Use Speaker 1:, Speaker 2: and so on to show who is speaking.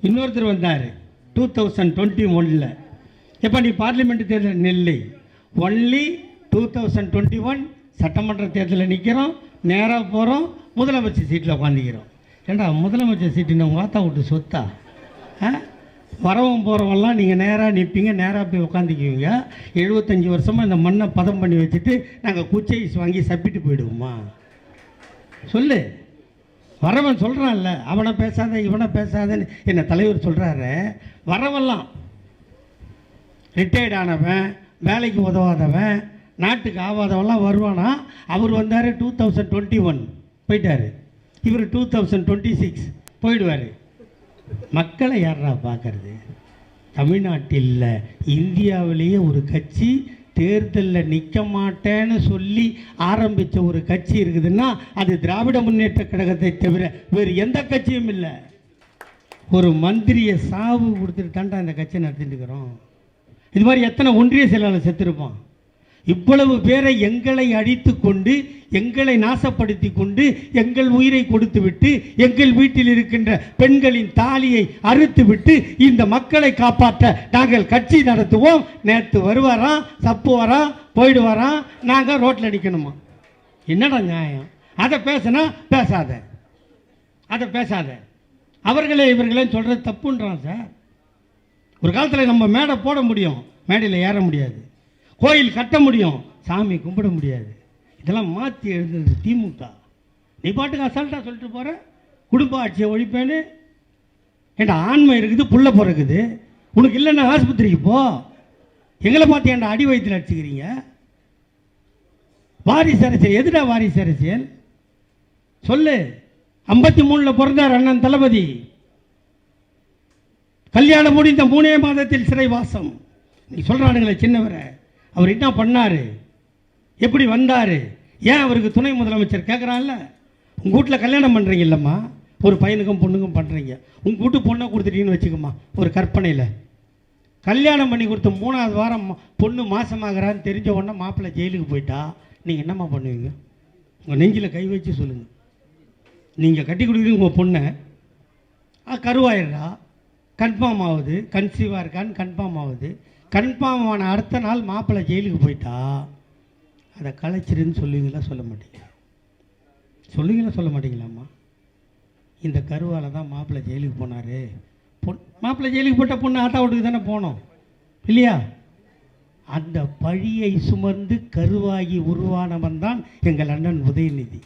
Speaker 1: இன்னொருத்தர் வந்தார் 2021. எப்போ நீ பார்லிமெண்ட் தேர்தல் நெல்லை ஒன்லி 2021 சட்டமன்ற தேர்தலில் நிற்கிறோம், நேராக போகிறோம், முதலமைச்சர் சீட்டில் உட்காந்துக்கிறோம். ஏண்டா முதலமைச்சர் சீட்டு நம்ம வாத்தா விட்டு சொத்தா? வரவும் போகிறவங்கலாம் நீங்கள் நேராக நிற்பீங்க, நேராக போய் உட்காந்துக்குவீங்க. 75 வருஷமாக இந்த மண்ணை பதம் பண்ணி வச்சுட்டு நாங்கள் குச்சை வாங்கி சப்பிட்டு போயிடுவோமா? சொல்லு. வரவன் சொல்கிறான்ல, அவனை பேசாத இவனை பேசாதன்னு என்ன தலைவர் சொல்கிறாரு. வரவெல்லாம் ரிட்டையர்ட் ஆனவன், வேலைக்கு உதவாதவன், நாட்டுக்கு ஆகாதவெல்லாம் வருவானா. அவர் வந்தார் 2021 போயிட்டார், இவர் 2026 போயிடுவார். மக்களை யாரா பார்க்கறது? தமிழ்நாட்டில் இந்தியாவிலேயே ஒரு கட்சி தேர்தலில் நிற்க மாட்டேன்னு சொல்லி ஆரம்பித்த ஒரு கட்சி இருக்குதுன்னா அது திராவிட முன்னேற்ற கழகத்தை தவிர வேறு எந்த கட்சியும் இல்லை. ஒரு மந்திரியை சாவு கொடுத்துட்டு தாண்டா இந்த கட்சியை நடத்திட்டு இருக்கிறோம். இது மாதிரி எத்தனை ஒன்றிய செயலாளர் செத்துருப்பான். இவ்வளவு பேரை எங்களை அடித்து கொண்டு, எங்களை நாசப்படுத்தி கொண்டு, எங்கள் உயிரை கொடுத்து விட்டு, எங்கள் வீட்டில் இருக்கின்ற பெண்களின் தாலியை அறுத்து விட்டு இந்த மக்களை காப்பாற்ற நாங்கள் கட்சி நடத்துவோம். நேற்று வருவாராம், சப்பு வரான், போயிடுவாராம், நாங்கள் ரோட்டில் நிற்கணுமா? என்னடா நியாயம்? அதை பேசினா பேசாத, அதை பேசாத. அவர்களே இவர்களே சொல்கிறது தப்புன்றான் சார். ஒரு காலத்தில் நம்ம மேடை போட முடியும், மேடையில் ஏற முடியாது. கோயில் கட்ட முடியும், சாமி கும்பிட முடியாது. இதெல்லாம் மாற்றி எழுதுறது திமுக. நீ பாட்டுக்கு அசால்ட்டாக சொல்லிட்டு போகிற குடும்ப ஆட்சியை ஒழிப்பேன்னு. ஏன்டா ஆண்மை இருக்குது, புள்ள பிறகுது, உனக்கு இல்லைன்னா ஆஸ்பத்திரிக்கு போ. எங்களை பார்த்து ஏன்டா அடி வயிற்றில் அடிச்சுக்கிறீங்க? வாரிசு அரசியல் எதுடா? வாரிசு அரசியல் சொல்லு. 53 பிறந்தார் அண்ணன் தளபதி. கல்யாணம் முடிந்த 3 மாதத்தில் சிறைவாசம். நீ சொல்கிறானுங்களே சின்னவரை, அவர் என்ன பண்ணார், எப்படி வந்தார், ஏன் அவருக்கு துணை முதலமைச்சர் கேட்குறான்ல? உங்கள் வீட்டில் கல்யாணம் பண்ணுறீங்க இல்லைம்மா, ஒரு பையனுக்கும் பொண்ணுக்கும் பண்ணுறீங்க. உங்கள் வீட்டு பொண்ணை கொடுத்துட்டீங்கன்னு வச்சுக்கோமா, ஒரு கற்பனையில் கல்யாணம் பண்ணி கொடுத்த 3ஆவது வாரம் பொண்ணு மாசமாகறான்னு தெரிஞ்ச உடனே மாப்பிள்ளை ஜெயிலுக்கு போயிட்டா நீங்கள் என்னம்மா பண்ணுவீங்க? உங்கள் நெஞ்சில் கை வச்சு சொல்லுங்கள். நீங்கள் கட்டி கொடுக்குறீங்க உங்கள் பொண்ணை, கருவாயிடுறா, கன்ஃபார்ம் ஆகுது, கன்சீவாக இருக்கான்னு கன்ஃபார்ம் ஆகுது. கன்ஃபார்ம் ஆன அடுத்த நாள் மாப்பிள்ளை ஜெயிலுக்கு போயிட்டா அதை கலைச்சிருன்னு சொல்லுவீங்களா? சொல்ல மாட்டீங்க. சொல்லுவீங்களா? சொல்ல மாட்டீங்களாம்மா? இந்த கருவால் தான் மாப்பிள்ளை ஜெயிலுக்கு போனார். மாப்பிள்ளை ஜெயிலுக்கு போட்ட பொண்ணு ஆட்டா வீட்டுக்கு தானே போனோம் இல்லையா? அந்த பழியை சுமந்து கருவாகி உருவானவன் தான் எங்கள் அண்ணன் உதயநிதி.